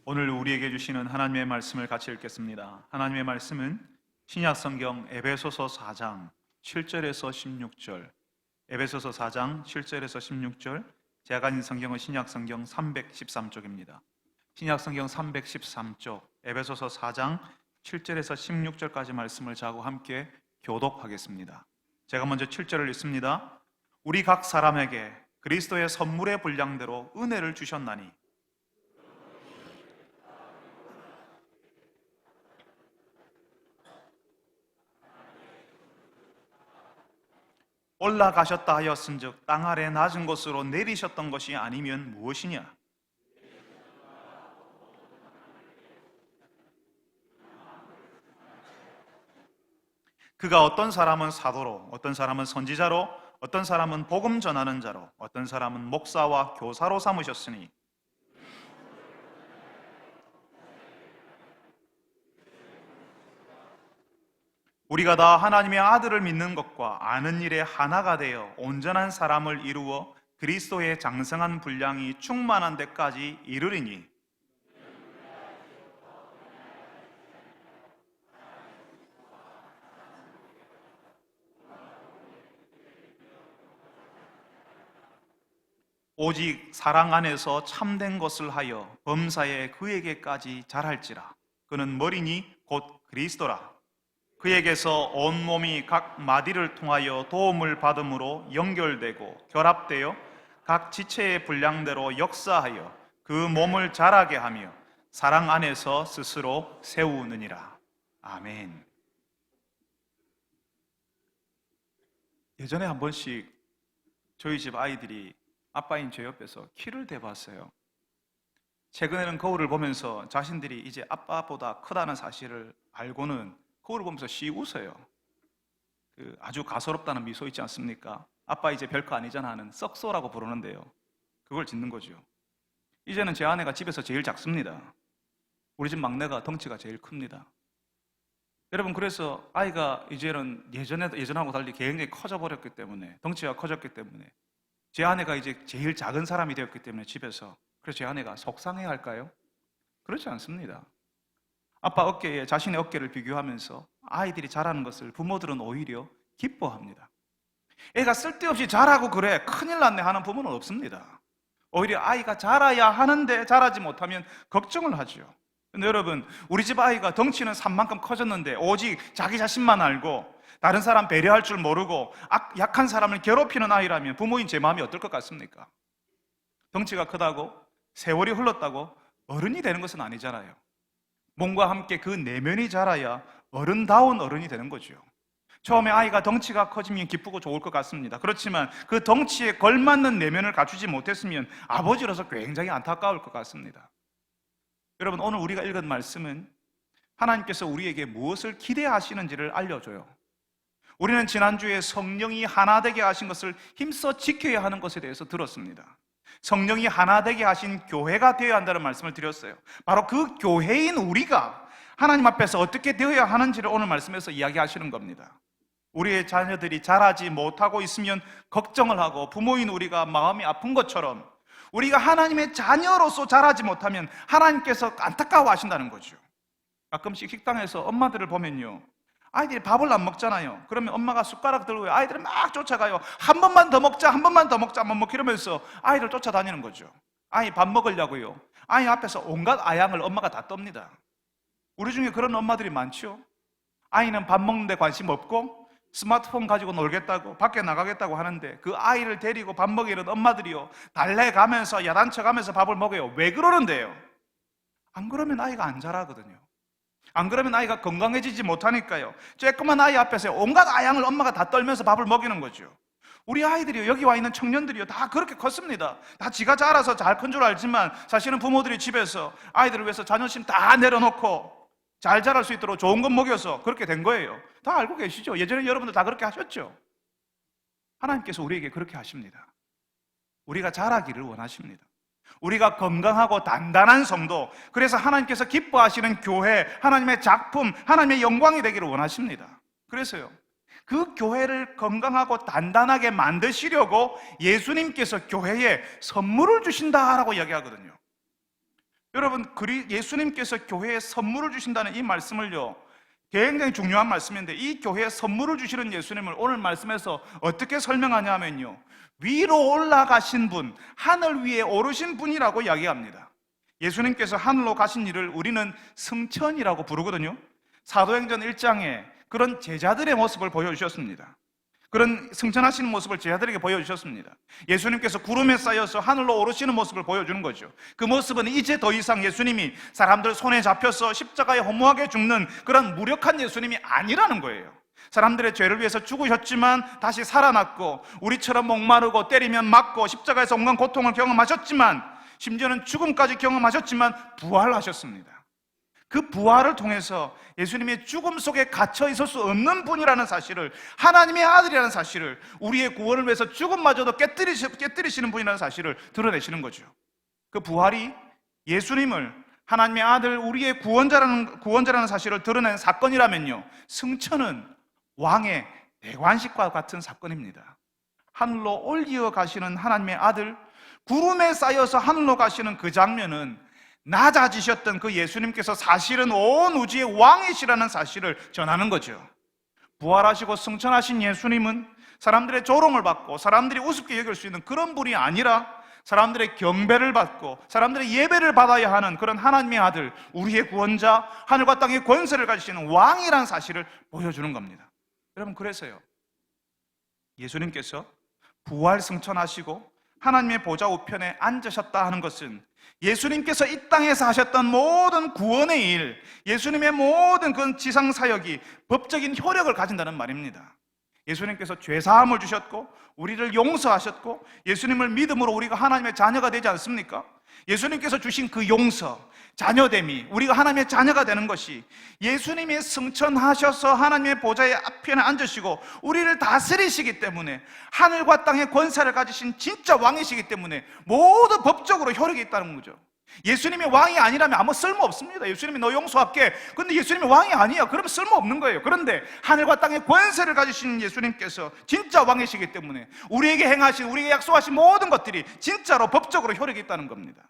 오늘 우리에게 주시는 하나님의 말씀을 같이 읽겠습니다. 하나님의 말씀은 신약성경 에베소서 4장 7절에서 16절, 에베소서 4장 7절에서 16절, 제가 가진 성경은 신약성경 313쪽입니다. 신약성경 313쪽, 에베소서 4장 7절에서 16절까지 말씀을 자고 함께 교독하겠습니다. 제가 먼저 7절을 읽습니다. 우리 각 사람에게 그리스도의 선물의 분량대로 은혜를 주셨나니 올라가셨다 하였은즉 땅 아래 낮은 곳으로 내리셨던 것이 아니면 무엇이냐? 그가 어떤 사람은 사도로, 어떤 사람은 선지자로, 어떤 사람은 복음 전하는 자로, 어떤 사람은 목사와 교사로 삼으셨으니 우리가 다 하나님의 아들을 믿는 것과 아는 일에 하나가 되어 온전한 사람을 이루어 그리스도의 장성한 분량이 충만한 데까지 이르리니 오직 사랑 안에서 참된 것을 하여 범사에 그에게까지 잘할지라. 그는 머리니 곧 그리스도라. 그에게서 온몸이 각 마디를 통하여 도움을 받음으로 연결되고 결합되어 각 지체의 분량대로 역사하여 그 몸을 자라게 하며 사랑 안에서 스스로 세우느니라. 아멘. 예전에 한 번씩 저희 집 아이들이 아빠인 제 옆에서 키를 대봤어요. 최근에는 거울을 보면서 자신들이 이제 아빠보다 크다는 사실을 알고는 거울을 보면서 씩 웃어요. 아주 가소롭다는 미소 있지 않습니까? 아빠 이제 별거 아니잖아 하는 썩소라고 부르는데요. 그걸 짓는 거죠. 이제는 제 아내가 집에서 제일 작습니다. 우리 집 막내가 덩치가 제일 큽니다. 여러분, 그래서 아이가 이제는 예전하고 달리 굉장히 커져버렸기 때문에, 덩치가 커졌기 때문에 제 아내가 이제 제일 작은 사람이 되었기 때문에 집에서, 그래서 제 아내가 속상해 할까요? 그렇지 않습니다. 아빠 어깨에 자신의 어깨를 비교하면서 아이들이 자라는 것을 부모들은 오히려 기뻐합니다. 애가 쓸데없이 자라고 그래 큰일 났네 하는 부모는 없습니다. 오히려 아이가 자라야 하는데 자라지 못하면 걱정을 하죠. 근데 여러분, 우리 집 아이가 덩치는 산만큼 커졌는데 오직 자기 자신만 알고 다른 사람 배려할 줄 모르고 약한 사람을 괴롭히는 아이라면 부모인 제 마음이 어떨 것 같습니까? 덩치가 크다고 세월이 흘렀다고 어른이 되는 것은 아니잖아요. 몸과 함께 그 내면이 자라야 어른다운 어른이 되는 거죠. 처음에 아이가 덩치가 커지면 기쁘고 좋을 것 같습니다. 그렇지만 그 덩치에 걸맞는 내면을 갖추지 못했으면 아버지로서 굉장히 안타까울 것 같습니다. 여러분, 오늘 우리가 읽은 말씀은 하나님께서 우리에게 무엇을 기대하시는지를 알려줘요. 우리는 지난주에 성령이 하나 되게 하신 것을 힘써 지켜야 하는 것에 대해서 들었습니다. 성령이 하나 되게 하신 교회가 되어야 한다는 말씀을 드렸어요. 바로 그 교회인 우리가 하나님 앞에서 어떻게 되어야 하는지를 오늘 말씀에서 이야기하시는 겁니다. 우리의 자녀들이 자라지 못하고 있으면 걱정을 하고 부모인 우리가 마음이 아픈 것처럼 우리가 하나님의 자녀로서 자라지 못하면 하나님께서 안타까워하신다는 거죠. 가끔씩 식당에서 엄마들을 보면요, 아이들이 밥을 안 먹잖아요. 그러면 엄마가 숟가락 들고 아이들을 막 쫓아가요. 한 번만 더 먹자, 한 번만 더 먹자, 못 먹 이러면서 아이를 쫓아다니는 거죠. 아이 밥 먹으려고요. 아이 앞에서 온갖 아양을 엄마가 다 떱니다. 우리 중에 그런 엄마들이 많죠. 아이는 밥 먹는데 관심 없고 스마트폰 가지고 놀겠다고 밖에 나가겠다고 하는데 그 아이를 데리고 밥 먹이는 엄마들이요, 달래가면서 야단쳐가면서 밥을 먹어요. 왜 그러는데요? 안 그러면 아이가 안 자라거든요. 안 그러면 아이가 건강해지지 못하니까요. 쬐끄만 아이 앞에서 온갖 아양을 엄마가 다 떨면서 밥을 먹이는 거죠. 우리 아이들이요, 여기 와 있는 청년들이요, 다 그렇게 컸습니다. 다 지가 자라서 잘 큰 줄 알지만 사실은 부모들이 집에서 아이들을 위해서 자존심 다 내려놓고 잘 자랄 수 있도록 좋은 것 먹여서 그렇게 된 거예요. 다 알고 계시죠? 예전에 여러분들 다 그렇게 하셨죠? 하나님께서 우리에게 그렇게 하십니다. 우리가 자라기를 원하십니다. 우리가 건강하고 단단한 성도, 그래서 하나님께서 기뻐하시는 교회, 하나님의 작품, 하나님의 영광이 되기를 원하십니다. 그래서요, 그 교회를 건강하고 단단하게 만드시려고 예수님께서 교회에 선물을 주신다라고 이야기하거든요. 여러분, 예수님께서 교회에 선물을 주신다는 이 말씀을요, 굉장히 중요한 말씀인데, 이 교회에 선물을 주시는 예수님을 오늘 말씀에서 어떻게 설명하냐면요, 위로 올라가신 분, 하늘 위에 오르신 분이라고 이야기합니다. 예수님께서 하늘로 가신 일을 우리는 승천이라고 부르거든요. 사도행전 1장에 그런 제자들의 모습을 보여주셨습니다. 그런 승천하시는 모습을 제자들에게 보여주셨습니다. 예수님께서 구름에 쌓여서 하늘로 오르시는 모습을 보여주는 거죠. 그 모습은 이제 더 이상 예수님이 사람들 손에 잡혀서 십자가에 허무하게 죽는 그런 무력한 예수님이 아니라는 거예요. 사람들의 죄를 위해서 죽으셨지만 다시 살아났고, 우리처럼 목마르고 때리면 맞고 십자가에서 온갖 고통을 경험하셨지만, 심지어는 죽음까지 경험하셨지만 부활하셨습니다. 그 부활을 통해서 예수님의 죽음 속에 갇혀 있을 수 없는 분이라는 사실을, 하나님의 아들이라는 사실을, 우리의 구원을 위해서 죽음마저도 깨뜨리시는 분이라는 사실을 드러내시는 거죠. 그 부활이 예수님을 하나님의 아들, 우리의 구원자라는 사실을 드러낸 사건이라면요, 승천은 왕의 대관식과 같은 사건입니다. 하늘로 올리어 가시는 하나님의 아들, 구름에 쌓여서 하늘로 가시는 그 장면은 낮아지셨던 그 예수님께서 사실은 온 우주의 왕이시라는 사실을 전하는 거죠. 부활하시고 승천하신 예수님은 사람들의 조롱을 받고 사람들이 우습게 여길 수 있는 그런 분이 아니라, 사람들의 경배를 받고 사람들의 예배를 받아야 하는 그런 하나님의 아들, 우리의 구원자, 하늘과 땅의 권세를 가지시는 왕이라는 사실을 보여주는 겁니다. 여러분, 그래서요, 예수님께서 부활 승천하시고 하나님의 보좌 우편에 앉으셨다 하는 것은 예수님께서 이 땅에서 하셨던 모든 구원의 일, 예수님의 모든 그 지상 사역이 법적인 효력을 가진다는 말입니다. 예수님께서 죄사함을 주셨고 우리를 용서하셨고, 예수님을 믿음으로 우리가 하나님의 자녀가 되지 않습니까? 예수님께서 주신 그 용서, 자녀됨이, 우리가 하나님의 자녀가 되는 것이 예수님이 승천하셔서 하나님의 보좌의 앞편에 앉으시고 우리를 다스리시기 때문에, 하늘과 땅의 권세를 가지신 진짜 왕이시기 때문에 모두 법적으로 효력이 있다는 거죠. 예수님이 왕이 아니라면 아무 쓸모 없습니다. 예수님이 너 용서할게. 근데 예수님이 왕이 아니야. 그러면 쓸모 없는 거예요. 그런데 하늘과 땅의 권세를 가지신 예수님께서 진짜 왕이시기 때문에 우리에게 행하신, 우리에게 약속하신 모든 것들이 진짜로 법적으로 효력이 있다는 겁니다.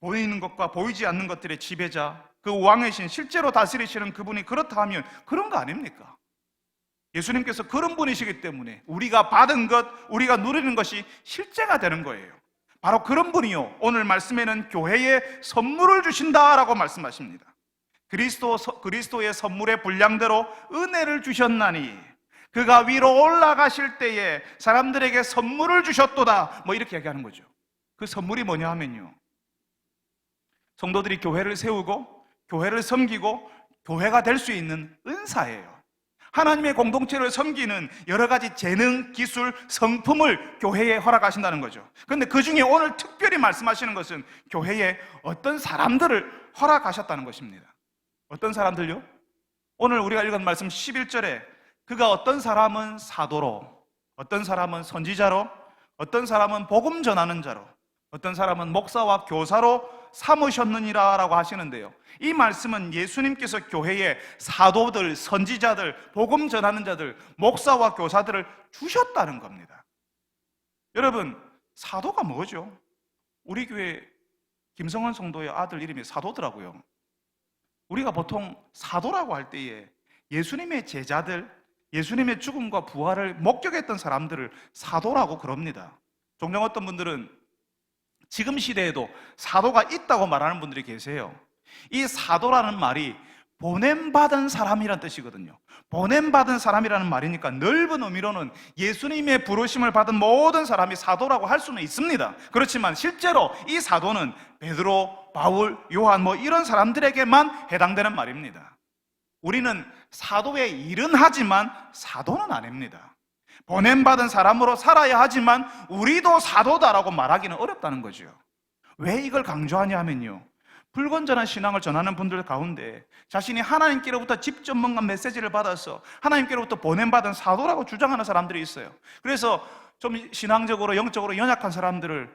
보이는 것과 보이지 않는 것들의 지배자, 그 왕이신, 실제로 다스리시는 그분이 그렇다 하면 그런 거 아닙니까? 예수님께서 그런 분이시기 때문에 우리가 받은 것, 우리가 누리는 것이 실제가 되는 거예요. 바로 그런 분이요, 오늘 말씀에는 교회에 선물을 주신다라고 말씀하십니다. 그리스도의 선물의 분량대로 은혜를 주셨나니 그가 위로 올라가실 때에 사람들에게 선물을 주셨도다, 뭐 이렇게 얘기하는 거죠. 그 선물이 뭐냐 하면요, 성도들이 교회를 세우고 교회를 섬기고 교회가 될 수 있는 은사예요. 하나님의 공동체를 섬기는 여러 가지 재능, 기술, 성품을 교회에 허락하신다는 거죠. 그런데 그 중에 오늘 특별히 말씀하시는 것은 교회에 어떤 사람들을 허락하셨다는 것입니다. 어떤 사람들요? 오늘 우리가 읽은 말씀 11절에 그가 어떤 사람은 사도로, 어떤 사람은 선지자로, 어떤 사람은 복음 전하는 자로, 어떤 사람은 목사와 교사로 삼으셨느니라 라고 하시는데요, 이 말씀은 예수님께서 교회에 사도들, 선지자들, 복음 전하는 자들, 목사와 교사들을 주셨다는 겁니다. 여러분, 사도가 뭐죠? 우리 교회 김성원 성도의 아들 이름이 사도더라고요. 우리가 보통 사도라고 할 때에 예수님의 제자들, 예수님의 죽음과 부활을 목격했던 사람들을 사도라고 그럽니다. 종종 어떤 분들은 지금 시대에도 사도가 있다고 말하는 분들이 계세요. 이 사도라는 말이 보냄받은 사람이란 뜻이거든요. 보냄받은 사람이라는 말이니까 넓은 의미로는 예수님의 부르심을 받은 모든 사람이 사도라고 할 수는 있습니다. 그렇지만 실제로 이 사도는 베드로, 바울, 요한 뭐 이런 사람들에게만 해당되는 말입니다. 우리는 사도의 일은 하지만 사도는 아닙니다. 보냄받은 사람으로 살아야 하지만 우리도 사도다라고 말하기는 어렵다는 거죠. 왜 이걸 강조하냐 하면요, 불건전한 신앙을 전하는 분들 가운데 자신이 하나님께로부터 직접 뭔가 메시지를 받아서 하나님께로부터 보냄받은 사도라고 주장하는 사람들이 있어요. 그래서 좀 신앙적으로 영적으로 연약한 사람들을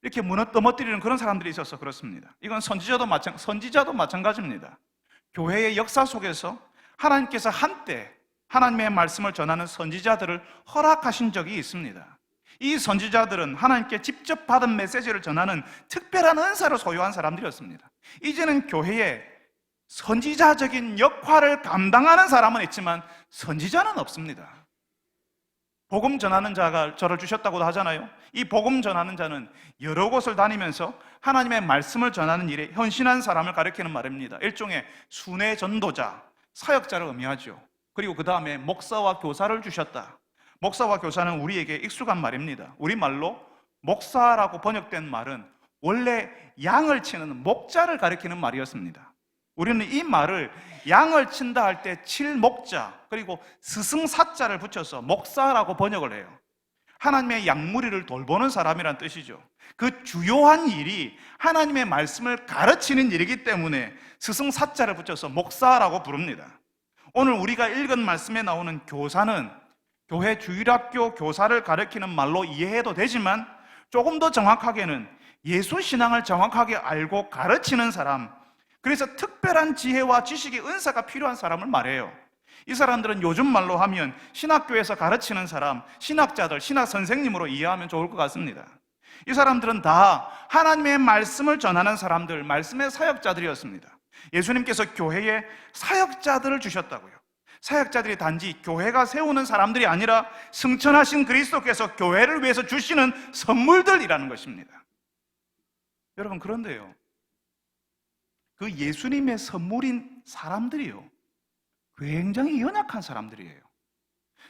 이렇게 넘어뜨리는 그런 사람들이 있어서 그렇습니다. 이건 선지자도 마찬가지입니다. 교회의 역사 속에서 하나님께서 한때 하나님의 말씀을 전하는 선지자들을 허락하신 적이 있습니다. 이 선지자들은 하나님께 직접 받은 메시지를 전하는 특별한 은사를 소유한 사람들이었습니다. 이제는 교회에 선지자적인 역할을 감당하는 사람은 있지만 선지자는 없습니다. 복음 전하는 자가 저를 주셨다고도 하잖아요. 이 복음 전하는 자는 여러 곳을 다니면서 하나님의 말씀을 전하는 일에 헌신한 사람을 가리키는 말입니다. 일종의 순회 전도자, 사역자를 의미하죠. 그리고 그 다음에 목사와 교사를 주셨다. 목사와 교사는 우리에게 익숙한 말입니다. 우리말로 목사라고 번역된 말은 원래 양을 치는 목자를 가리키는 말이었습니다. 우리는 이 말을 양을 친다 할 때 칠 목자, 그리고 스승사자를 붙여서 목사라고 번역을 해요. 하나님의 양무리를 돌보는 사람이란 뜻이죠. 그 주요한 일이 하나님의 말씀을 가르치는 일이기 때문에 스승사자를 붙여서 목사라고 부릅니다. 오늘 우리가 읽은 말씀에 나오는 교사는 교회 주일학교 교사를 가리키는 말로 이해해도 되지만 조금 더 정확하게는 예수 신앙을 정확하게 알고 가르치는 사람, 그래서 특별한 지혜와 지식의 은사가 필요한 사람을 말해요. 이 사람들은 요즘 말로 하면 신학교에서 가르치는 사람, 신학자들, 신학 선생님으로 이해하면 좋을 것 같습니다. 이 사람들은 다 하나님의 말씀을 전하는 사람들, 말씀의 사역자들이었습니다. 예수님께서 교회에 사역자들을 주셨다고요. 사역자들이 단지 교회가 세우는 사람들이 아니라 승천하신 그리스도께서 교회를 위해서 주시는 선물들이라는 것입니다. 여러분, 그런데요, 그 예수님의 선물인 사람들이요, 굉장히 연약한 사람들이에요.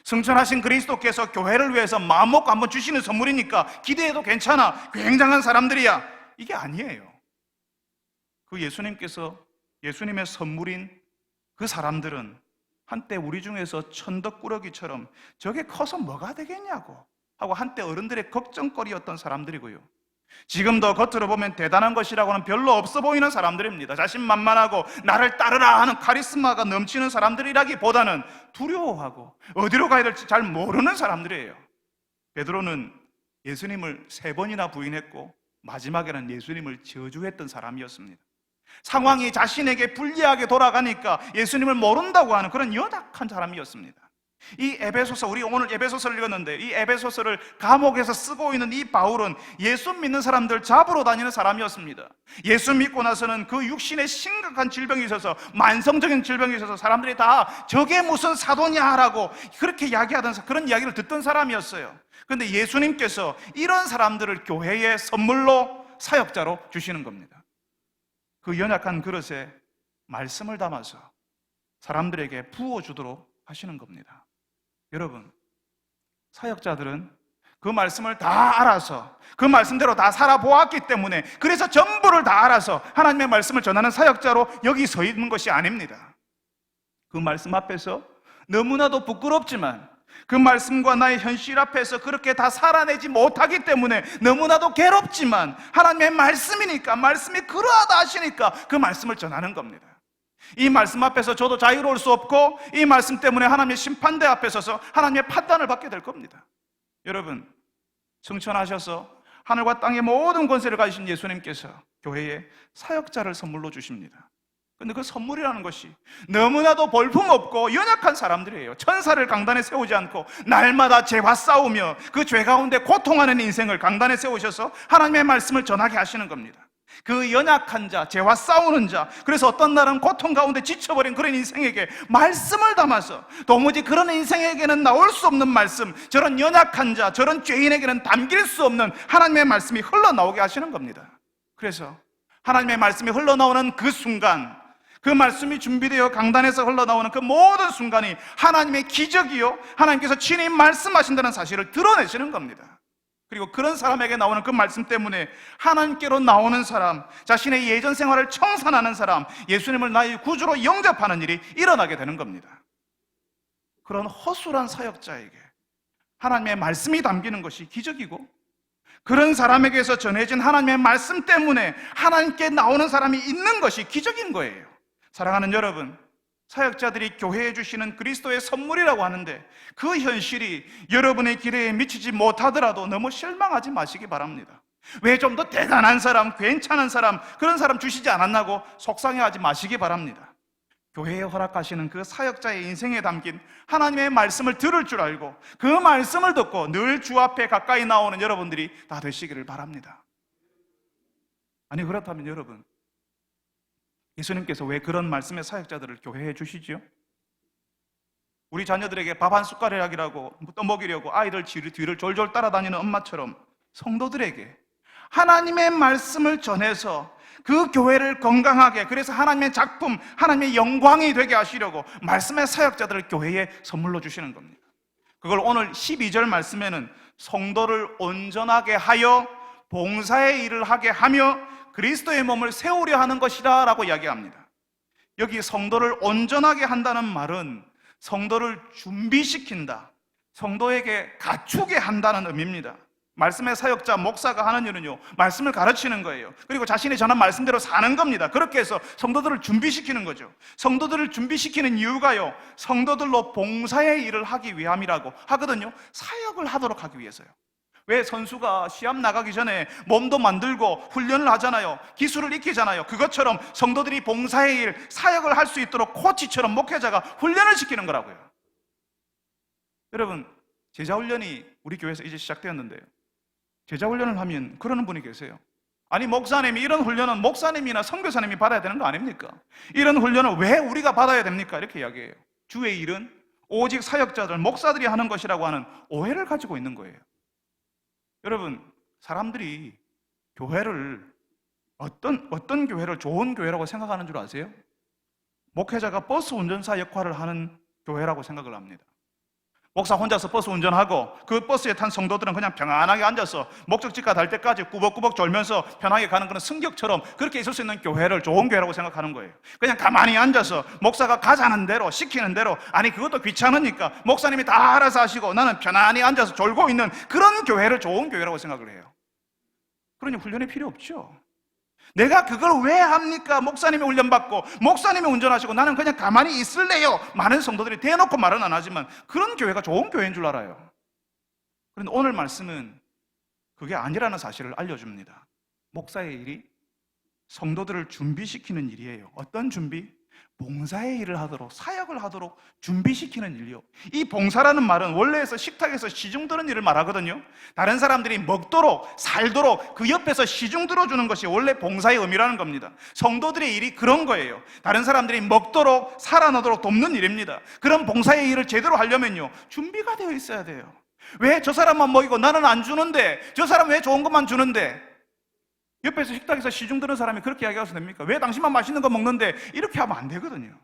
승천하신 그리스도께서 교회를 위해서 마음 먹고 한번 주시는 선물이니까 기대해도 괜찮아, 굉장한 사람들이야, 이게 아니에요. 그 예수님의 선물인 그 사람들은 한때 우리 중에서 천덕꾸러기처럼 저게 커서 뭐가 되겠냐고 하고 한때 어른들의 걱정거리였던 사람들이고요, 지금도 겉으로 보면 대단한 것이라고는 별로 없어 보이는 사람들입니다. 자신만만하고 나를 따르라 하는 카리스마가 넘치는 사람들이라기보다는 두려워하고 어디로 가야 될지 잘 모르는 사람들이에요. 베드로는 예수님을 3번이나 부인했고 마지막에는 예수님을 저주했던 사람이었습니다. 상황이 자신에게 불리하게 돌아가니까 예수님을 모른다고 하는 그런 연약한 사람이었습니다. 이 에베소서, 우리 오늘 에베소서를 읽었는데 이 에베소서를 감옥에서 쓰고 있는 이 바울은 예수 믿는 사람들 잡으러 다니는 사람이었습니다. 예수 믿고 나서는 그 육신에 심각한 질병이 있어서, 만성적인 질병이 있어서 사람들이 다 저게 무슨 사도냐라고 그렇게 이야기하던, 그런 이야기를 듣던 사람이었어요. 그런데 예수님께서 이런 사람들을 교회의 선물로 사역자로 주시는 겁니다. 그 연약한 그릇에 말씀을 담아서 사람들에게 부어주도록 하시는 겁니다. 여러분, 사역자들은 그 말씀을 다 알아서 그 말씀대로 다 살아보았기 때문에, 그래서 전부를 다 알아서 하나님의 말씀을 전하는 사역자로 여기 서 있는 것이 아닙니다. 그 말씀 앞에서 너무나도 부끄럽지만 그 말씀과 나의 현실 앞에서 그렇게 다 살아내지 못하기 때문에 너무나도 괴롭지만 하나님의 말씀이니까, 말씀이 그러하다 하시니까 그 말씀을 전하는 겁니다. 이 말씀 앞에서 저도 자유로울 수 없고 이 말씀 때문에 하나님의 심판대 앞에 서서 하나님의 판단을 받게 될 겁니다. 여러분, 승천하셔서 하늘과 땅의 모든 권세를 가지신 예수님께서 교회에 사역자를 선물로 주십니다. 그런데 그 선물이라는 것이 너무나도 볼품없고 연약한 사람들이에요. 천사를 강단에 세우지 않고 날마다 죄와 싸우며 그 죄 가운데 고통하는 인생을 강단에 세우셔서 하나님의 말씀을 전하게 하시는 겁니다. 그 연약한 자, 죄와 싸우는 자, 그래서 어떤 날은 고통 가운데 지쳐버린 그런 인생에게 말씀을 담아서 도무지 그런 인생에게는 나올 수 없는 말씀, 저런 연약한 자, 저런 죄인에게는 담길 수 없는 하나님의 말씀이 흘러나오게 하시는 겁니다. 그래서 하나님의 말씀이 흘러나오는 그 순간, 그 말씀이 준비되어 강단에서 흘러나오는 그 모든 순간이 하나님의 기적이요, 하나님께서 친히 말씀하신다는 사실을 드러내시는 겁니다. 그리고 그런 사람에게 나오는 그 말씀 때문에 하나님께로 나오는 사람, 자신의 예전 생활을 청산하는 사람, 예수님을 나의 구주로 영접하는 일이 일어나게 되는 겁니다. 그런 허술한 사역자에게 하나님의 말씀이 담기는 것이 기적이고, 그런 사람에게서 전해진 하나님의 말씀 때문에 하나님께 나오는 사람이 있는 것이 기적인 거예요. 사랑하는 여러분, 사역자들이 교회에 주시는 그리스도의 선물이라고 하는데 그 현실이 여러분의 기대에 미치지 못하더라도 너무 실망하지 마시기 바랍니다. 왜 좀 더 대단한 사람, 괜찮은 사람, 그런 사람 주시지 않았나고 속상해하지 마시기 바랍니다. 교회에 허락하시는 그 사역자의 인생에 담긴 하나님의 말씀을 들을 줄 알고 그 말씀을 듣고 늘 주 앞에 가까이 나오는 여러분들이 다 되시기를 바랍니다. 아니, 그렇다면 여러분, 예수님께서 왜 그런 말씀의 사역자들을 교회에 주시지요? 우리 자녀들에게 밥 한 숟가락이라고 떠먹이려고 아이들 뒤를 졸졸 따라다니는 엄마처럼 성도들에게 하나님의 말씀을 전해서 그 교회를 건강하게, 그래서 하나님의 작품, 하나님의 영광이 되게 하시려고 말씀의 사역자들을 교회에 선물로 주시는 겁니다. 그걸 오늘 12절 말씀에는 성도를 온전하게 하여 봉사의 일을 하게 하며 그리스도의 몸을 세우려 하는 것이다 라고 이야기합니다. 여기 성도를 온전하게 한다는 말은 성도를 준비시킨다, 성도에게 갖추게 한다는 의미입니다. 말씀의 사역자, 목사가 하는 일은요, 말씀을 가르치는 거예요. 그리고 자신이 전한 말씀대로 사는 겁니다. 그렇게 해서 성도들을 준비시키는 거죠. 성도들을 준비시키는 이유가요, 성도들로 봉사의 일을 하기 위함이라고 하거든요. 사역을 하도록 하기 위해서요. 왜 선수가 시합 나가기 전에 몸도 만들고 훈련을 하잖아요. 기술을 익히잖아요. 그것처럼 성도들이 봉사의 일, 사역을 할 수 있도록 코치처럼 목회자가 훈련을 시키는 거라고요. 여러분, 제자훈련이 우리 교회에서 이제 시작되었는데요, 제자훈련을 하면 그러는 분이 계세요. 아니, 목사님이 이런 훈련은 목사님이나 선교사님이 받아야 되는 거 아닙니까? 이런 훈련을 왜 우리가 받아야 됩니까? 이렇게 이야기해요. 주의 일은 오직 사역자들, 목사들이 하는 것이라고 하는 오해를 가지고 있는 거예요. 여러분, 사람들이 교회를 어떤 교회를 좋은 교회라고 생각하는 줄 아세요? 목회자가 버스 운전사 역할을 하는 교회라고 생각을 합니다. 목사 혼자서 버스 운전하고 그 버스에 탄 성도들은 그냥 평안하게 앉아서 목적지가 될 때까지 꾸벅꾸벅 졸면서 편하게 가는 그런 승격처럼 그렇게 있을 수 있는 교회를 좋은 교회라고 생각하는 거예요. 그냥 가만히 앉아서 목사가 가자는 대로, 시키는 대로, 아니 그것도 귀찮으니까 목사님이 다 알아서 하시고 나는 편안히 앉아서 졸고 있는 그런 교회를 좋은 교회라고 생각을 해요. 그러니 훈련이 필요 없죠. 내가 그걸 왜 합니까? 목사님이 훈련받고 목사님이 운전하시고 나는 그냥 가만히 있을래요. 많은 성도들이 대놓고 말은 안 하지만 그런 교회가 좋은 교회인 줄 알아요. 그런데 오늘 말씀은 그게 아니라는 사실을 알려줍니다. 목사의 일이 성도들을 준비시키는 일이에요. 어떤 준비? 봉사의 일을 하도록, 사역을 하도록 준비시키는 일이요. 이 봉사라는 말은 원래에서 식탁에서 시중 드는 일을 말하거든요. 다른 사람들이 먹도록, 살도록 그 옆에서 시중 들어주는 것이 원래 봉사의 의미라는 겁니다. 성도들의 일이 그런 거예요. 다른 사람들이 먹도록, 살아나도록 돕는 일입니다. 그런 봉사의 일을 제대로 하려면요, 준비가 되어 있어야 돼요. 왜 저 사람만 먹이고 나는 안 주는데, 저 사람 왜 좋은 것만 주는데, 옆에서 식탁에서 시중 드는 사람이 그렇게 이야기해서 됩니까? 왜 당신만 맛있는 거 먹는데? 이렇게 하면 안 되거든요.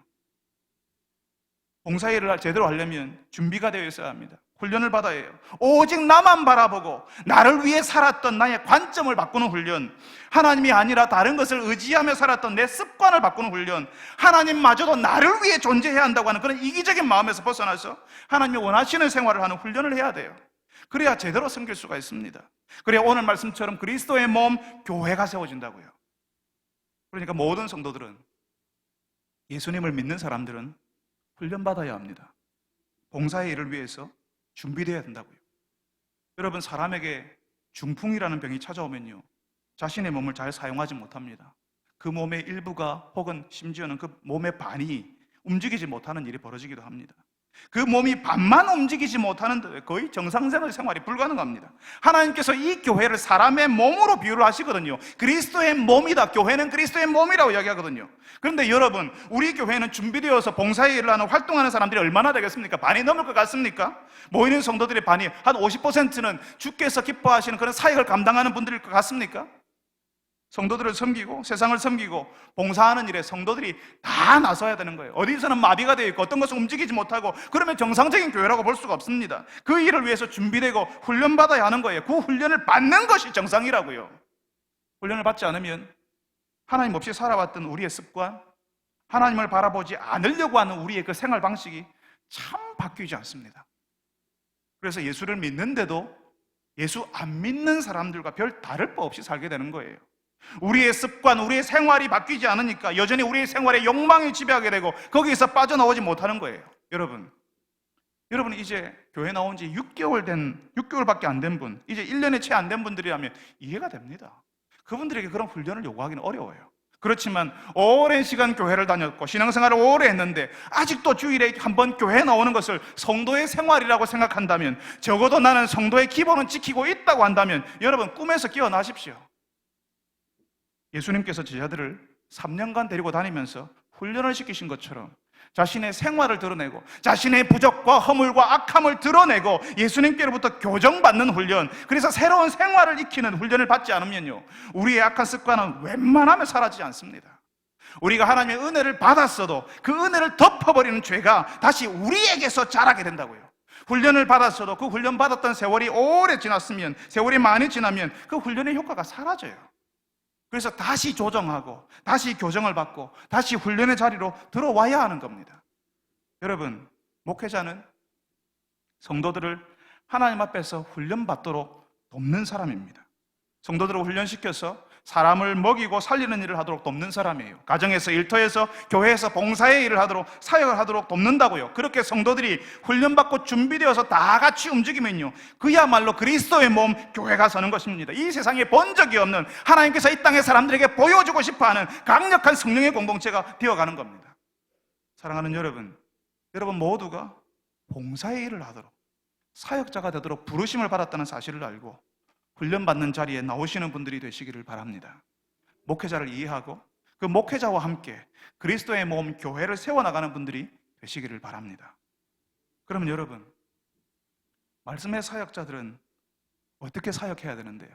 봉사의 일을 제대로 하려면 준비가 되어 있어야 합니다. 훈련을 받아야 해요. 오직 나만 바라보고 나를 위해 살았던 나의 관점을 바꾸는 훈련, 하나님이 아니라 다른 것을 의지하며 살았던 내 습관을 바꾸는 훈련, 하나님마저도 나를 위해 존재해야 한다고 하는 그런 이기적인 마음에서 벗어나서 하나님이 원하시는 생활을 하는 훈련을 해야 돼요. 그래야 제대로 섬길 수가 있습니다. 그래야 오늘 말씀처럼 그리스도의 몸, 교회가 세워진다고요. 그러니까 모든 성도들은, 예수님을 믿는 사람들은 훈련받아야 합니다. 봉사의 일을 위해서 준비되어야 된다고요. 여러분, 사람에게 중풍이라는 병이 찾아오면요, 자신의 몸을 잘 사용하지 못합니다. 그 몸의 일부가 혹은 심지어는 그 몸의 반이 움직이지 못하는 일이 벌어지기도 합니다. 그 몸이 반만 움직이지 못하는데 거의 정상적인 생활이 불가능합니다. 하나님께서 이 교회를 사람의 몸으로 비유를 하시거든요. 그리스도의 몸이다. 교회는 그리스도의 몸이라고 이야기하거든요. 그런데 여러분, 우리 교회는 준비되어서 봉사의 일을 하는, 활동하는 사람들이 얼마나 되겠습니까? 반이 넘을 것 같습니까? 모이는 성도들의 반이 한 50%는 주께서 기뻐하시는 그런 사역을 감당하는 분들일 것 같습니까? 성도들을 섬기고 세상을 섬기고 봉사하는 일에 성도들이 다 나서야 되는 거예요. 어디서는 마비가 되어 있고 어떤 것은 움직이지 못하고 그러면 정상적인 교회라고 볼 수가 없습니다. 그 일을 위해서 준비되고 훈련받아야 하는 거예요. 그 훈련을 받는 것이 정상이라고요. 훈련을 받지 않으면 하나님 없이 살아왔던 우리의 습관, 하나님을 바라보지 않으려고 하는 우리의 그 생활 방식이 참 바뀌지 않습니다. 그래서 예수를 믿는데도 예수 안 믿는 사람들과 별 다를 바 없이 살게 되는 거예요. 우리의 습관, 우리의 생활이 바뀌지 않으니까 여전히 우리의 생활에 욕망이 지배하게 되고 거기에서 빠져나오지 못하는 거예요. 여러분 이제 교회 나온 지 6개월밖에 안 된 분, 이제 1년에 채 안 된 분들이라면 이해가 됩니다. 그분들에게 그런 훈련을 요구하기는 어려워요. 그렇지만 오랜 시간 교회를 다녔고 신앙생활을 오래 했는데 아직도 주일에 한번 교회 나오는 것을 성도의 생활이라고 생각한다면, 적어도 나는 성도의 기본은 지키고 있다고 한다면 여러분 꿈에서 깨어나십시오. 예수님께서 제자들을 3년간 데리고 다니면서 훈련을 시키신 것처럼 자신의 생활을 드러내고 자신의 부족과 허물과 악함을 드러내고 예수님께로부터 교정받는 훈련, 그래서 새로운 생활을 익히는 훈련을 받지 않으면요, 우리의 악한 습관은 웬만하면 사라지지 않습니다. 우리가 하나님의 은혜를 받았어도 그 은혜를 덮어버리는 죄가 다시 우리에게서 자라게 된다고요. 훈련을 받았어도 그 훈련 받았던 세월이 오래 지났으면, 세월이 많이 지나면 그 훈련의 효과가 사라져요. 그래서 다시 조정하고 다시 교정을 받고 다시 훈련의 자리로 들어와야 하는 겁니다. 여러분, 목회자는 성도들을 하나님 앞에서 훈련받도록 돕는 사람입니다. 성도들을 훈련시켜서 사람을 먹이고 살리는 일을 하도록 돕는 사람이에요. 가정에서, 일터에서, 교회에서 봉사의 일을 하도록, 사역을 하도록 돕는다고요. 그렇게 성도들이 훈련받고 준비되어서 다 같이 움직이면요, 그야말로 그리스도의 몸, 교회가 서는 것입니다. 이 세상에 본 적이 없는, 하나님께서 이 땅의 사람들에게 보여주고 싶어하는 강력한 성령의 공동체가 되어가는 겁니다. 사랑하는 여러분, 여러분 모두가 봉사의 일을 하도록, 사역자가 되도록 부르심을 받았다는 사실을 알고 훈련받는 자리에 나오시는 분들이 되시기를 바랍니다. 목회자를 이해하고 그 목회자와 함께 그리스도의 몸 교회를 세워나가는 분들이 되시기를 바랍니다. 그러면 여러분, 말씀의 사역자들은 어떻게 사역해야 되는데요?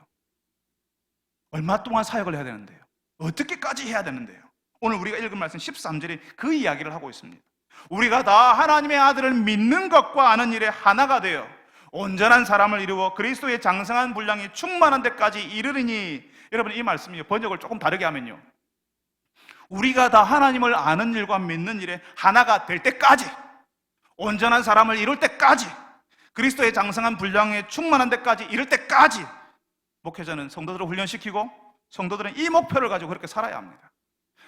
얼마 동안 사역을 해야 되는데요? 어떻게까지 해야 되는데요? 오늘 우리가 읽은 말씀 13절이 그 이야기를 하고 있습니다. 우리가 다 하나님의 아들을 믿는 것과 아는 일에 하나가 되어 온전한 사람을 이루어 그리스도의 장성한 분량이 충만한 데까지 이르리니, 여러분 이 말씀이 번역을 조금 다르게 하면요, 우리가 다 하나님을 아는 일과 믿는 일에 하나가 될 때까지, 온전한 사람을 이룰 때까지, 그리스도의 장성한 분량에 충만한 데까지 이를 때까지 목회자는 성도들을 훈련시키고 성도들은 이 목표를 가지고 그렇게 살아야 합니다.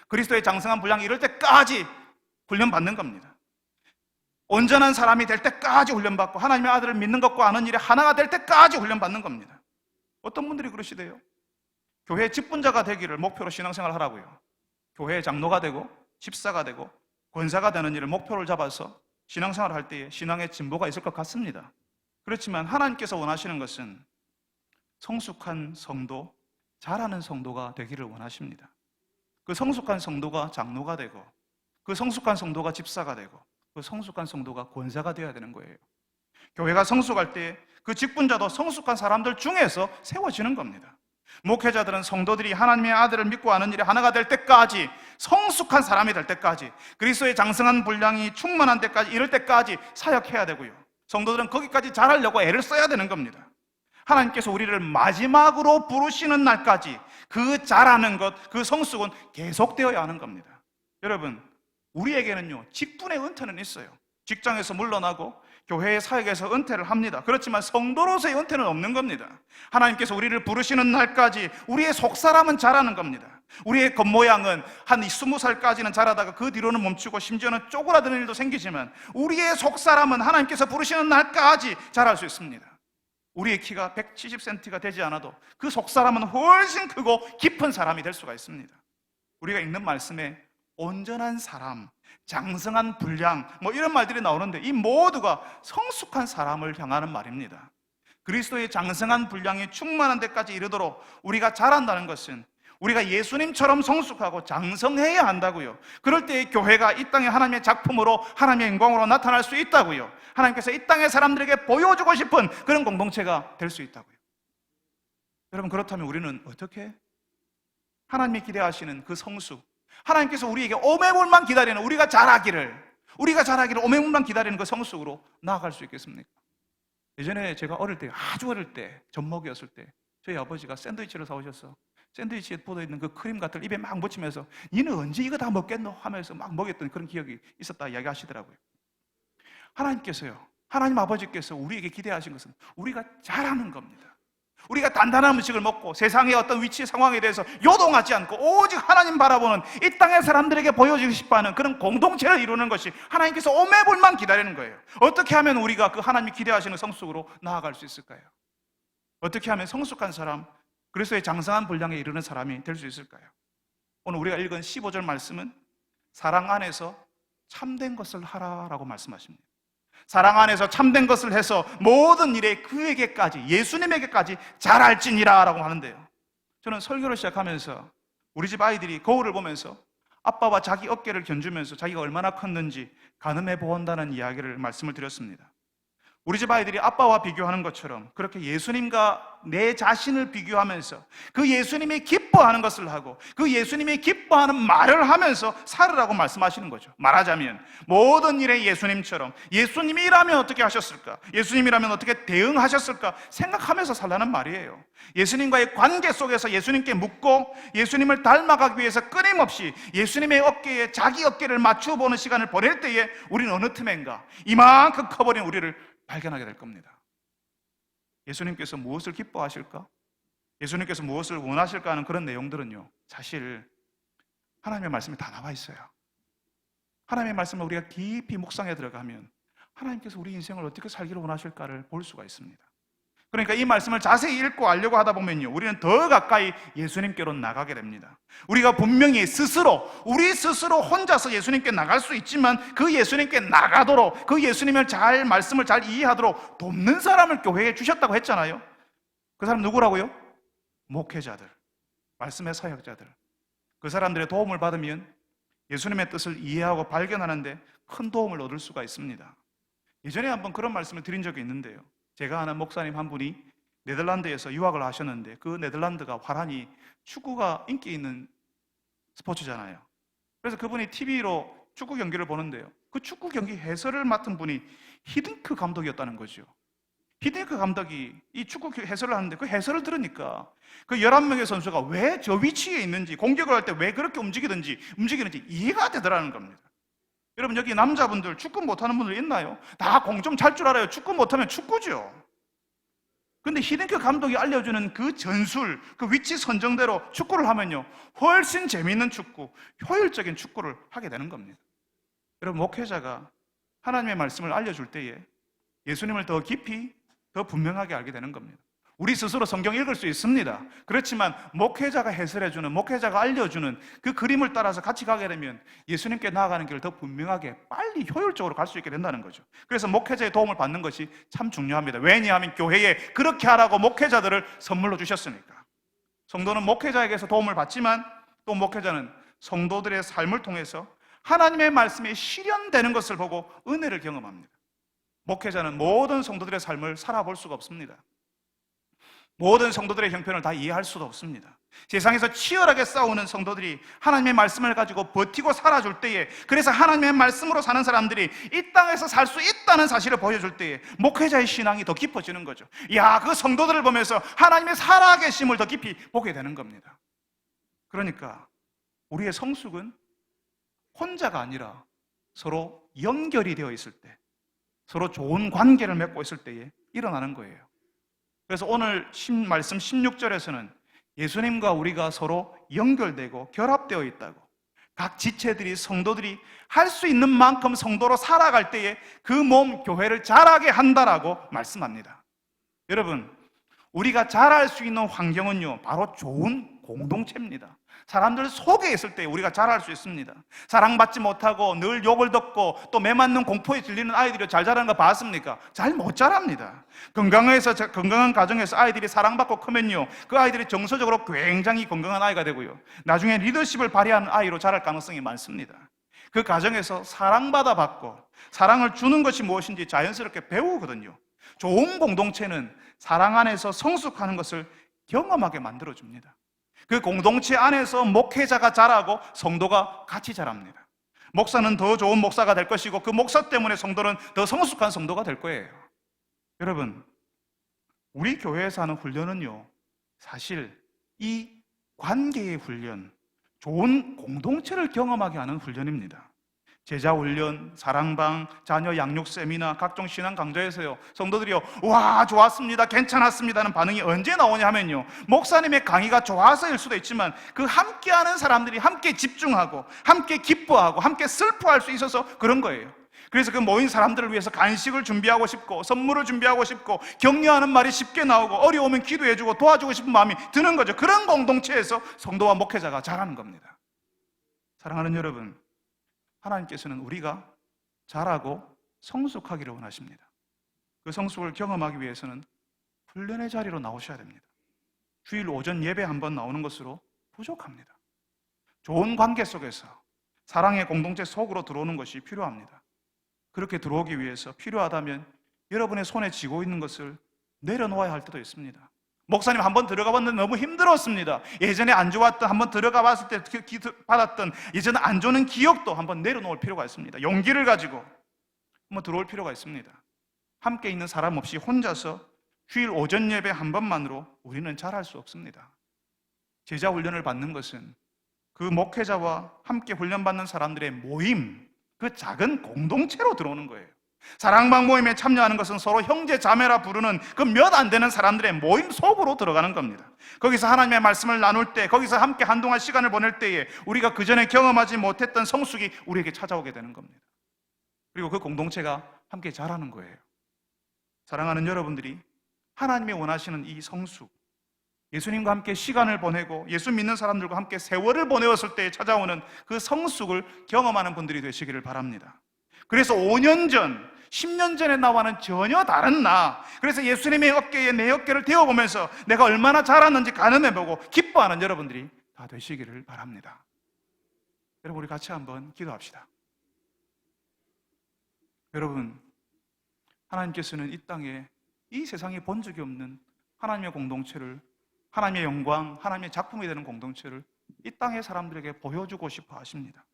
그리스도의 장성한 분량이 이를 때까지 훈련받는 겁니다. 온전한 사람이 될 때까지 훈련받고 하나님의 아들을 믿는 것과 아는 일에 하나가 될 때까지 훈련받는 겁니다. 어떤 분들이 그러시대요. 교회의 직분자가 되기를 목표로 신앙생활을 하라고요. 교회의 장로가 되고 집사가 되고 권사가 되는 일을 목표를 잡아서 신앙생활을 할 때에 신앙의 진보가 있을 것 같습니다. 그렇지만 하나님께서 원하시는 것은 성숙한 성도, 잘하는 성도가 되기를 원하십니다. 그 성숙한 성도가 장로가 되고 그 성숙한 성도가 집사가 되고 그 성숙한 성도가 권사가 되어야 되는 거예요. 교회가 성숙할 때 그 직분자도 성숙한 사람들 중에서 세워지는 겁니다. 목회자들은 성도들이 하나님의 아들을 믿고 아는 일에 하나가 될 때까지, 성숙한 사람이 될 때까지, 그리스도의 장성한 분량이 충만한 데까지 이럴 때까지 사역해야 되고요, 성도들은 거기까지 잘하려고 애를 써야 되는 겁니다. 하나님께서 우리를 마지막으로 부르시는 날까지 그 잘하는 것, 그 성숙은 계속되어야 하는 겁니다. 여러분, 우리에게는요 직분의 은퇴는 있어요. 직장에서 물러나고 교회의 사역에서 은퇴를 합니다. 그렇지만 성도로서의 은퇴는 없는 겁니다. 하나님께서 우리를 부르시는 날까지 우리의 속사람은 자라는 겁니다. 우리의 겉모양은 한 20살까지는 자라다가 그 뒤로는 멈추고 심지어는 쪼그라드는 일도 생기지만 우리의 속사람은 하나님께서 부르시는 날까지 자랄 수 있습니다. 우리의 키가 170cm가 되지 않아도 그 속사람은 훨씬 크고 깊은 사람이 될 수가 있습니다. 우리가 읽는 말씀에 온전한 사람, 장성한 분량, 이런 말들이 나오는데 이 모두가 성숙한 사람을 향하는 말입니다. 그리스도의 장성한 분량이 충만한 데까지 이르도록 우리가 자란다는 것은 우리가 예수님처럼 성숙하고 장성해야 한다고요. 그럴 때 교회가 이 땅에 하나님의 작품으로, 하나님의 영광으로 나타날 수 있다고요. 하나님께서 이 땅의 사람들에게 보여주고 싶은 그런 공동체가 될 수 있다고요. 여러분, 그렇다면 우리는 어떻게 하나님이 기대하시는 그 성숙, 하나님께서 우리에게 오매물만 기다리는, 우리가 자라기를 오매물만 기다리는 그 성숙으로 나아갈 수 있겠습니까? 예전에 제가 어릴 때, 아주 어릴 때, 젖먹이었을 때 저희 아버지가 샌드위치를 사오셔서 샌드위치에 묻어있는 그 크림 같은 걸 입에 막 묻히면서 니는 언제 이거 다 먹겠노? 하면서 막 먹였던 그런 기억이 있었다 이야기하시더라고요. 하나님께서요, 하나님 아버지께서 우리에게 기대하신 것은 우리가 자라는 겁니다. 우리가 단단한 음식을 먹고 세상의 어떤 위치 상황에 대해서 요동하지 않고 오직 하나님 바라보는, 이 땅의 사람들에게 보여주고 싶어하는 그런 공동체를 이루는 것이 하나님께서 오매불만 기다리는 거예요. 어떻게 하면 우리가 그 하나님이 기대하시는 성숙으로 나아갈 수 있을까요? 어떻게 하면 성숙한 사람, 그리스도의 장성한 분량에 이르는 사람이 될 수 있을까요? 오늘 우리가 읽은 15절 말씀은 사랑 안에서 참된 것을 하라라고 말씀하십니다. 사랑 안에서 참된 것을 해서 모든 일에 그에게까지, 예수님에게까지 잘할지니라 라고 하는데요. 저는 설교를 시작하면서 우리 집 아이들이 거울을 보면서 아빠와 자기 어깨를 견주면서 자기가 얼마나 컸는지 가늠해 보온다는 이야기를 말씀을 드렸습니다. 우리 집 아이들이 아빠와 비교하는 것처럼 그렇게 예수님과 내 자신을 비교하면서 그 예수님이 기뻐하는 것을 하고 그 예수님이 기뻐하는 말을 하면서 살으라고 말씀하시는 거죠. 말하자면 모든 일에 예수님처럼, 예수님이라면 어떻게 하셨을까, 예수님이라면 어떻게 대응하셨을까 생각하면서 살라는 말이에요. 예수님과의 관계 속에서 예수님께 묻고 예수님을 닮아가기 위해서 끊임없이 예수님의 어깨에 자기 어깨를 맞추어 보는 시간을 보낼 때에 우리는 어느 틈엔가 이만큼 커버린 우리를 발견하게 될 겁니다. 예수님께서 무엇을 기뻐하실까? 예수님께서 무엇을 원하실까 하는 그런 내용들은요, 사실 하나님의 말씀에 다 나와 있어요. 하나님의 말씀을 우리가 깊이 묵상해 들어가면 하나님께서 우리 인생을 어떻게 살기를 원하실까를 볼 수가 있습니다. 그러니까 이 말씀을 자세히 읽고 알려고 하다 보면요, 우리는 더 가까이 예수님께로 나가게 됩니다. 우리가 분명히 우리 스스로 혼자서 예수님께 나갈 수 있지만 그 예수님께 나가도록, 그 예수님을 말씀을 잘 이해하도록 돕는 사람을 교회에 주셨다고 했잖아요. 그 사람 누구라고요? 목회자들, 말씀의 사역자들. 그 사람들의 도움을 받으면 예수님의 뜻을 이해하고 발견하는데 큰 도움을 얻을 수가 있습니다. 예전에 한번 그런 말씀을 드린 적이 있는데요, 제가 아는 목사님 한 분이 네덜란드에서 유학을 하셨는데 그 네덜란드가 화란히 축구가 인기 있는 스포츠잖아요. 그래서 그분이 TV로 축구 경기를 보는데요, 그 축구 경기 해설을 맡은 분이 히딩크 감독이었다는 거죠. 히딩크 감독이 이 축구 해설을 하는데 그 해설을 들으니까 그 11명의 선수가 왜 저 위치에 있는지, 공격을 할 때 왜 그렇게 움직이는지 이해가 되더라는 겁니다. 여러분, 여기 남자분들 축구 못하는 분들 있나요? 다 공 좀 잘 줄 알아요. 축구 못하면 축구죠. 근데 히딩크 감독이 알려주는 그 전술, 그 위치 선정대로 축구를 하면요, 훨씬 재미있는 축구, 효율적인 축구를 하게 되는 겁니다. 여러분, 목회자가 하나님의 말씀을 알려줄 때에 예수님을 더 깊이, 더 분명하게 알게 되는 겁니다. 우리 스스로 성경 읽을 수 있습니다. 그렇지만 목회자가 해설해주는, 목회자가 알려주는 그 그림을 따라서 같이 가게 되면 예수님께 나아가는 길을 더 분명하게, 빨리, 효율적으로 갈 수 있게 된다는 거죠. 그래서 목회자의 도움을 받는 것이 참 중요합니다. 왜냐하면 교회에 그렇게 하라고 목회자들을 선물로 주셨으니까. 성도는 목회자에게서 도움을 받지만 또 목회자는 성도들의 삶을 통해서 하나님의 말씀이 실현되는 것을 보고 은혜를 경험합니다. 목회자는 모든 성도들의 삶을 살아볼 수가 없습니다. 모든 성도들의 형편을 다 이해할 수도 없습니다. 세상에서 치열하게 싸우는 성도들이 하나님의 말씀을 가지고 버티고 살아줄 때에, 그래서 하나님의 말씀으로 사는 사람들이 이 땅에서 살 수 있다는 사실을 보여줄 때에 목회자의 신앙이 더 깊어지는 거죠. 그 성도들을 보면서 하나님의 살아계심을 더 깊이 보게 되는 겁니다. 그러니까 우리의 성숙은 혼자가 아니라 서로 연결이 되어 있을 때, 서로 좋은 관계를 맺고 있을 때에 일어나는 거예요. 그래서 오늘 말씀 16절에서는 예수님과 우리가 서로 연결되고 결합되어 있다고, 각 지체들이, 성도들이 할 수 있는 만큼 성도로 살아갈 때에 그 몸, 교회를 자라게 한다라고 말씀합니다. 여러분, 우리가 자랄 수 있는 환경은요, 바로 좋은 공동체입니다. 사람들 속에 있을 때 우리가 자랄 수 있습니다. 사랑받지 못하고 늘 욕을 듣고 또 매맞는 공포에 질리는 아이들이 잘 자라는 거 봤습니까? 잘 못 자랍니다. 건강한 가정에서 아이들이 사랑받고 크면요, 그 아이들이 정서적으로 굉장히 건강한 아이가 되고요, 나중에 리더십을 발휘하는 아이로 자랄 가능성이 많습니다. 그 가정에서 사랑받아 받고 사랑을 주는 것이 무엇인지 자연스럽게 배우거든요. 좋은 공동체는 사랑 안에서 성숙하는 것을 경험하게 만들어줍니다. 그 공동체 안에서 목회자가 자라고 성도가 같이 자랍니다. 목사는 더 좋은 목사가 될 것이고 그 목사 때문에 성도는 더 성숙한 성도가 될 거예요. 여러분, 우리 교회에서 하는 훈련은요, 사실 이 관계의 훈련, 좋은 공동체를 경험하게 하는 훈련입니다. 제자 훈련, 사랑방, 자녀 양육 세미나, 각종 신앙 강좌에서요, 성도들이요, 와, 좋았습니다, 괜찮았습니다는 반응이 언제 나오냐 하면요, 목사님의 강의가 좋아서일 수도 있지만 그 함께하는 사람들이 함께 집중하고 함께 기뻐하고 함께 슬퍼할 수 있어서 그런 거예요. 그래서 그 모인 사람들을 위해서 간식을 준비하고 싶고 선물을 준비하고 싶고 격려하는 말이 쉽게 나오고 어려우면 기도해주고 도와주고 싶은 마음이 드는 거죠. 그런 공동체에서 성도와 목회자가 자라는 겁니다. 사랑하는 여러분, 하나님께서는 우리가 자라고 성숙하기를 원하십니다. 그 성숙을 경험하기 위해서는 훈련의 자리로 나오셔야 됩니다. 주일 오전 예배 한번 나오는 것으로 부족합니다. 좋은 관계 속에서 사랑의 공동체 속으로 들어오는 것이 필요합니다. 그렇게 들어오기 위해서 필요하다면 여러분의 손에 쥐고 있는 것을 내려놓아야 할 때도 있습니다. 목사님 한번 들어가 봤는데 너무 힘들었습니다. 예전에 안 좋았던, 한번 들어가 봤을 때 받았던 예전에 안 좋은 기억도 한번 내려놓을 필요가 있습니다. 용기를 가지고 한번 들어올 필요가 있습니다. 함께 있는 사람 없이 혼자서 주일 오전 예배 한 번만으로 우리는 잘할 수 없습니다. 제자 훈련을 받는 것은 그 목회자와 함께 훈련받는 사람들의 모임, 그 작은 공동체로 들어오는 거예요. 사랑방 모임에 참여하는 것은 서로 형제 자매라 부르는 그 몇 안 되는 사람들의 모임 속으로 들어가는 겁니다. 거기서 하나님의 말씀을 나눌 때, 거기서 함께 한동안 시간을 보낼 때에 우리가 그전에 경험하지 못했던 성숙이 우리에게 찾아오게 되는 겁니다. 그리고 그 공동체가 함께 자라는 거예요. 사랑하는 여러분들이 하나님이 원하시는 이 성숙, 예수님과 함께 시간을 보내고 예수 믿는 사람들과 함께 세월을 보내었을 때 찾아오는 그 성숙을 경험하는 분들이 되시기를 바랍니다. 그래서 5년 전, 10년 전에 나와는 전혀 다른 나, 그래서 예수님의 어깨에 내 어깨를 대어보면서 내가 얼마나 자랐는지 가늠해보고 기뻐하는 여러분들이 다 되시기를 바랍니다. 여러분, 우리 같이 한번 기도합시다. 여러분, 하나님께서는 이 땅에 이 세상에 본 적이 없는 하나님의 공동체를, 하나님의 영광, 하나님의 작품이 되는 공동체를 이 땅의 사람들에게 보여주고 싶어 하십니다.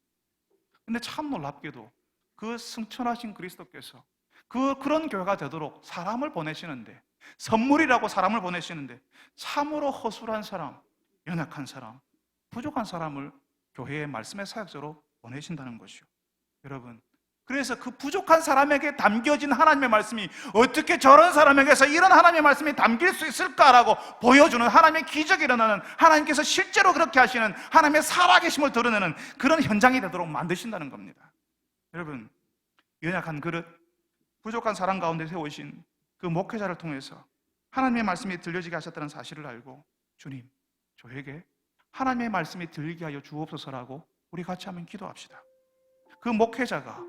근데 참 놀랍게도 그 승천하신 그리스도께서 그런 교회가 되도록 사람을 보내시는데, 선물이라고 사람을 보내시는데 참으로 허술한 사람, 연약한 사람, 부족한 사람을 교회의 말씀의 사역자로 보내신다는 것이요. 여러분, 그래서 그 부족한 사람에게 담겨진 하나님의 말씀이 어떻게 저런 사람에게서 이런 하나님의 말씀이 담길 수 있을까라고 보여주는 하나님의 기적이 일어나는, 하나님께서 실제로 그렇게 하시는 하나님의 살아계심을 드러내는 그런 현장이 되도록 만드신다는 겁니다. 여러분, 연약한 그릇, 부족한 사람 가운데 세우신 그 목회자를 통해서 하나님의 말씀이 들려지게 하셨다는 사실을 알고, 주님, 저에게 하나님의 말씀이 들리게 하여 주옵소서라고 우리 같이 한번 기도합시다. 그 목회자가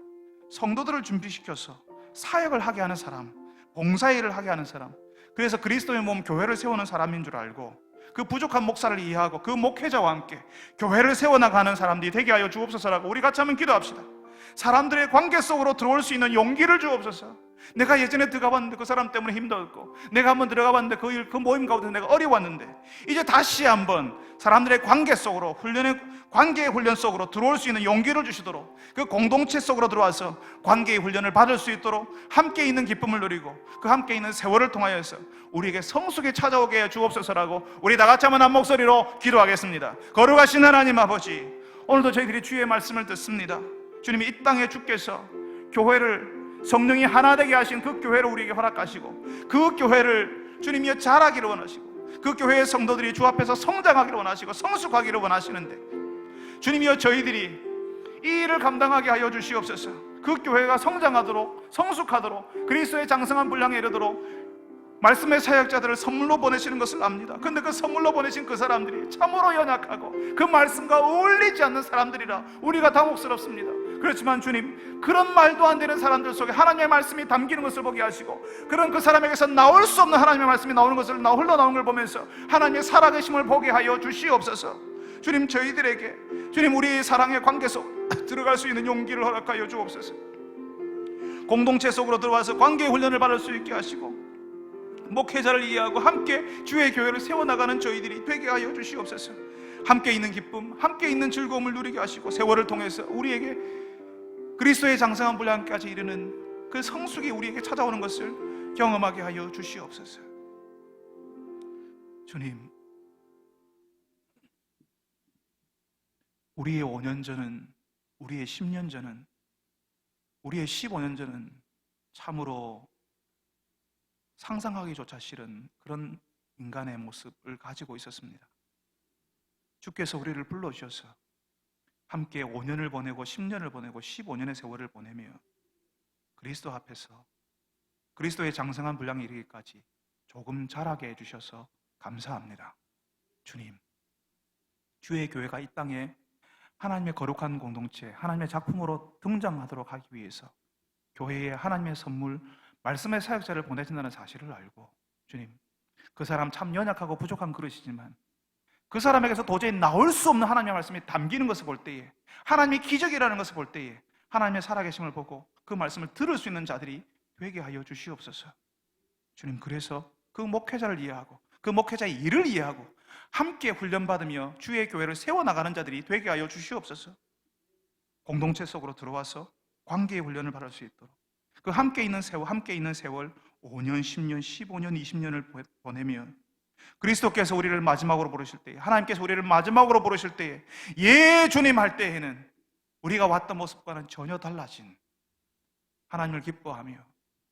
성도들을 준비시켜서 사역을 하게 하는 사람, 봉사일을 하게 하는 사람, 그래서 그리스도의 몸 교회를 세우는 사람인 줄 알고 그 부족한 목사를 이해하고 그 목회자와 함께 교회를 세워나가는 사람들이 되게 하여 주옵소서라고 우리 같이 한번 기도합시다. 사람들의 관계 속으로 들어올 수 있는 용기를 주옵소서. 내가 예전에 들어가 봤는데 그 사람 때문에 힘들었고, 내가 한번 들어가 봤는데 그 모임 가운데 내가 어려웠는데, 이제 다시 한번 사람들의 관계 속으로, 관계의 훈련 속으로 들어올 수 있는 용기를 주시도록, 그 공동체 속으로 들어와서 관계의 훈련을 받을 수 있도록 함께 있는 기쁨을 누리고 그 함께 있는 세월을 통하여서 우리에게 성숙이 찾아오게 해 주옵소서라고 우리 다 같이 한번 한 목소리로 기도하겠습니다. 거룩하신 하나님 아버지, 오늘도 저희들이 주의 말씀을 듣습니다. 주님이 이 땅에 주께서 교회를, 성령이 하나 되게 하신 그 교회를 우리에게 허락하시고 그 교회를 주님이 자라기를 원하시고 그 교회의 성도들이 주 앞에서 성장하기를 원하시고 성숙하기를 원하시는데, 주님이여, 저희들이 이 일을 감당하게 하여 주시옵소서. 그 교회가 성장하도록, 성숙하도록, 그리스도의 장성한 분량에 이르도록 말씀의 사역자들을 선물로 보내시는 것을 압니다. 그런데 그 선물로 보내신 그 사람들이 참으로 연약하고 그 말씀과 어울리지 않는 사람들이라 우리가 당혹스럽습니다. 그렇지만 주님, 그런 말도 안 되는 사람들 속에 하나님의 말씀이 담기는 것을 보게 하시고, 그런 그 사람에게서 나올 수 없는 하나님의 말씀이 나오는 것을 흘러나오는 걸 보면서 하나님의 살아계심을 보게 하여 주시옵소서. 주님, 저희들에게, 주님, 우리 사랑의 관계 속 들어갈 수 있는 용기를 허락하여 주옵소서. 공동체 속으로 들어와서 관계의 훈련을 받을 수 있게 하시고 목회자를 이해하고 함께 주의 교회를 세워나가는 저희들이 되게 하여 주시옵소서. 함께 있는 기쁨, 함께 있는 즐거움을 누리게 하시고 세월을 통해서 우리에게 그리스도의 장성한 분량까지 이르는 그 성숙이 우리에게 찾아오는 것을 경험하게 하여 주시옵소서. 주님, 우리의 5년 전은, 우리의 10년 전은, 우리의 15년 전은 참으로 상상하기조차 싫은 그런 인간의 모습을 가지고 있었습니다. 주께서 우리를 불러주셔서 함께 5년을 보내고 10년을 보내고 15년의 세월을 보내며 그리스도 앞에서 그리스도의 장성한 분량에 이르기까지 조금 자라게 해주셔서 감사합니다. 주님, 주의 교회가 이 땅에 하나님의 거룩한 공동체, 하나님의 작품으로 등장하도록 하기 위해서 교회에 하나님의 선물, 말씀의 사역자를 보내신다는 사실을 알고, 주님, 그 사람 참 연약하고 부족한 그릇이지만 그 사람에게서 도저히 나올 수 없는 하나님의 말씀이 담기는 것을 볼 때에, 하나님의 기적이라는 것을 볼 때에 하나님의 살아계심을 보고 그 말씀을 들을 수 있는 자들이 되게 하여 주시옵소서. 주님, 그래서 그 목회자를 이해하고 그 목회자의 일을 이해하고 함께 훈련받으며 주의 교회를 세워나가는 자들이 되게 하여 주시옵소서. 공동체 속으로 들어와서 관계의 훈련을 받을 수 있도록, 그 함께 있는 세월 5년, 10년, 15년, 20년을 보내면 그리스도께서 우리를 마지막으로 부르실 때에, 하나님께서 우리를 마지막으로 부르실 때에 예 주님 할 때에는 우리가 왔던 모습과는 전혀 달라진, 하나님을 기뻐하며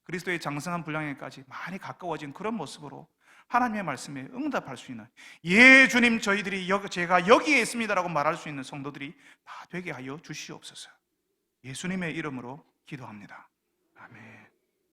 그리스도의 장성한 분량에까지 많이 가까워진 그런 모습으로 하나님의 말씀에 응답할 수 있는, 예 주님 제가 여기에 있습니다라고 말할 수 있는 성도들이 다 되게 하여 주시옵소서. 예수님의 이름으로 기도합니다.